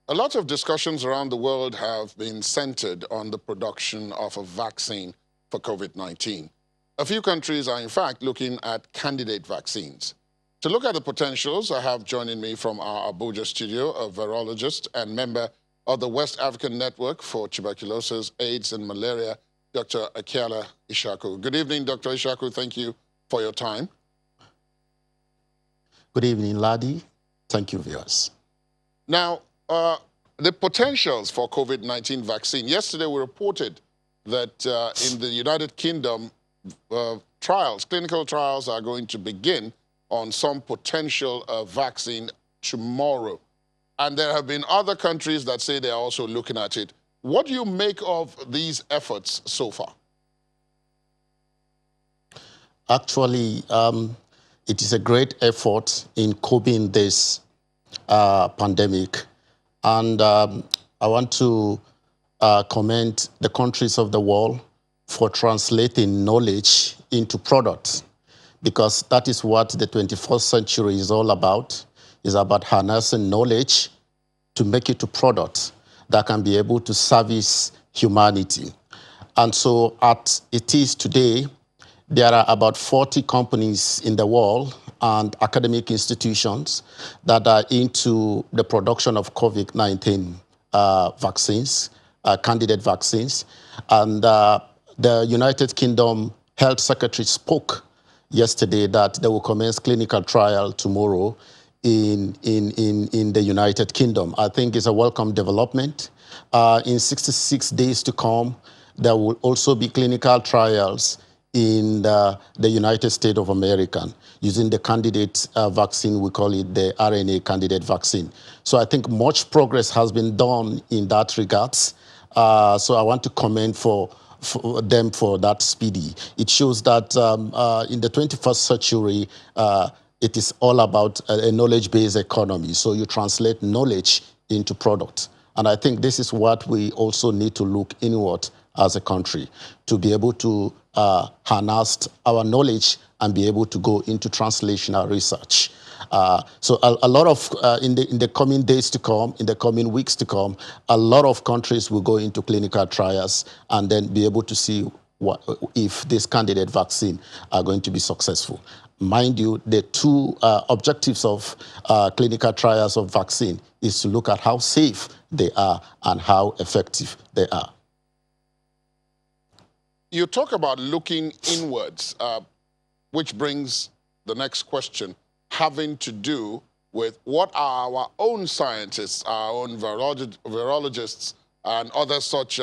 A lot of discussions around the world have been centered on the production of a vaccine for COVID-19. A few countries are in fact looking at candidate vaccines. To look at the potentials, I have joining me from our Abuja studio a virologist and member of the West African Network for Tuberculosis, AIDS and Malaria, Dr. Akiala Ishaku. Good evening, Dr. Ishaku. Thank you for your time. Good evening, Ladi. Thank you, viewers. Now, the potentials for COVID-19 vaccine. Yesterday, we reported that in the United Kingdom, clinical trials are going to begin on some potential vaccine tomorrow. And there have been other countries that say they're also looking at it. What do you make of these efforts so far? Actually, it is a great effort in coping this pandemic. And I want to commend the countries of the world for translating knowledge into products, because that is what the 21st century is all about. It's about harnessing knowledge to make it to products that can be able to service humanity. And so as it is today, there are about 40 companies in the world and academic institutions that are into the production of COVID-19 vaccines, candidate vaccines. And the United Kingdom Health Secretary spoke yesterday that they will commence clinical trial tomorrow in the United Kingdom. I think it's a welcome development. In 66 days to come, there will also be clinical trials in the United States of America using the candidate vaccine. We call it the RNA candidate vaccine. So I think much progress has been done in that regards. So I want to commend for them for that speedy. It shows that in the 21st century, it is all about a knowledge-based economy. So you translate knowledge into product. And I think this is what we also need to look inward as a country, to be able to harness our knowledge and be able to go into translational research. So a lot of, in the coming days to come, in the coming weeks to come, a lot of countries will go into clinical trials and then be able to see if this candidate vaccine are going to be successful. Mind you, the two objectives of clinical trials of vaccine is to look at how safe they are and how effective they are. You talk about looking inwards, which brings the next question, having to do with what are our own scientists, our own virologists, and other such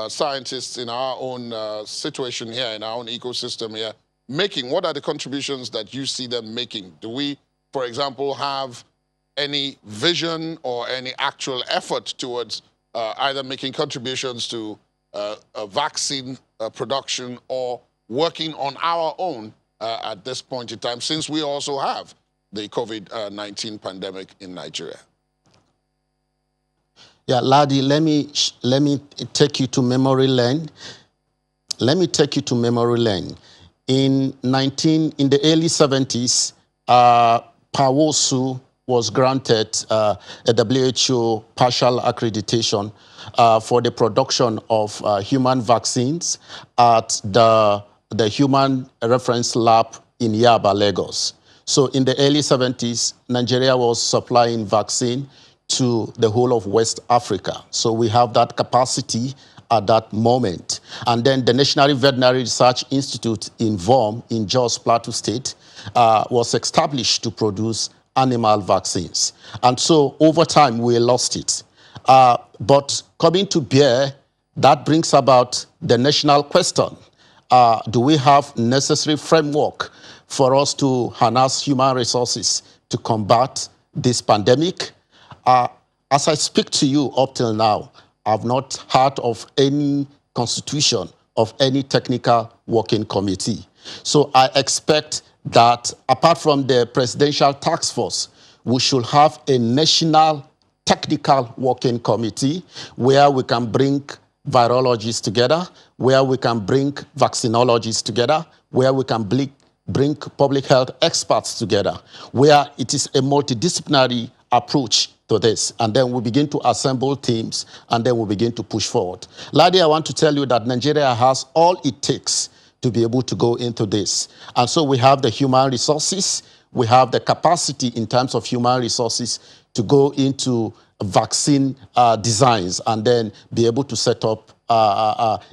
scientists in our own situation here, in our own ecosystem here, making? What are the contributions that you see them making? Do we, for example, have any vision or any actual effort towards either making contributions to a vaccine production or working on our own at this point in time, since we also have the COVID-19 pandemic in Nigeria? Yeah, Ladi, let me take you to memory lane. Let me take you to memory lane. In the early 70s, Pawosu was granted a WHO partial accreditation for the production of human vaccines at the Human Reference Lab in Yaba, Lagos. So in the early 70s, Nigeria was supplying vaccine to the whole of West Africa. So we have that capacity at that moment. And then the National Veterinary Research Institute in VOM, in Jos Plateau State, was established to produce animal vaccines. And so over time, we lost it. But coming to bear, that brings about the national question. Do we have necessary framework for us to harness human resources to combat this pandemic? As I speak to you up till now, I've not heard of any constitution of any technical working committee. So I expect that apart from the presidential task force, we should have a national technical working committee where we can bring virologists together, where we can bring vaccinologists together, where we can bring public health experts together, where it is a multidisciplinary approach to this. And then we begin to assemble teams, and then we begin to push forward. Ladi, I want to tell you that Nigeria has all it takes to be able to go into this. And so we have the human resources, we have the capacity in terms of human resources to go into vaccine designs and then be able to set up,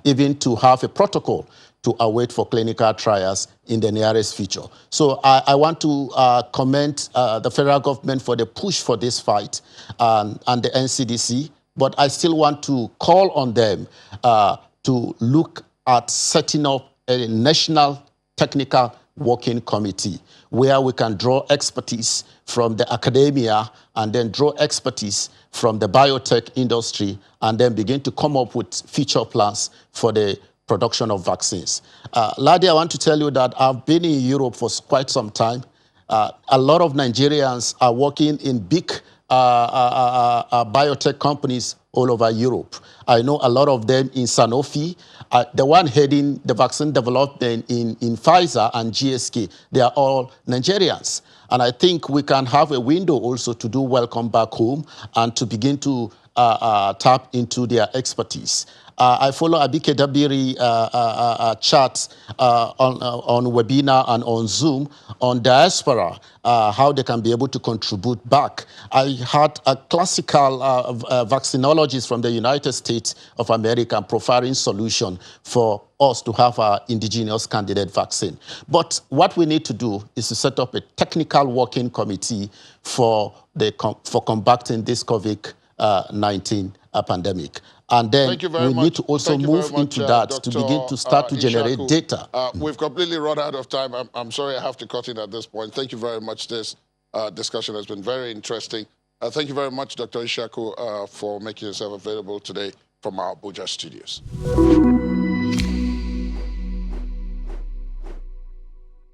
even to have a protocol to await for clinical trials in the nearest future. So I want to commend the federal government for the push for this fight and the NCDC, but I still want to call on them to look at setting up a national technical working committee where we can draw expertise from the academia and then draw expertise from the biotech industry and then begin to come up with future plans for the production of vaccines. Ladi, I want to tell you that I've been in Europe for quite some time. A lot of Nigerians are working in big biotech companies all over Europe. I know a lot of them in Sanofi. The one heading the vaccine development in Pfizer and GSK, they are all Nigerians. And I think we can have a window also to do welcome back home and to begin to tap into their expertise. I follow Abike Dabiri chats on webinar and on Zoom on diaspora, how they can be able to contribute back. I had a classical vaccinologist from the United States of America providing solution for us to have our indigenous candidate vaccine. But what we need to do is to set up a technical working committee for combating this COVID-19 pandemic. And then we need to also move into that to begin to start to generate data. We've completely run out of time. I'm sorry I have to cut in at this point. Thank you very much. This discussion has been very interesting. Thank you very much, Dr. Ishaku, for making yourself available today from our Abuja studios.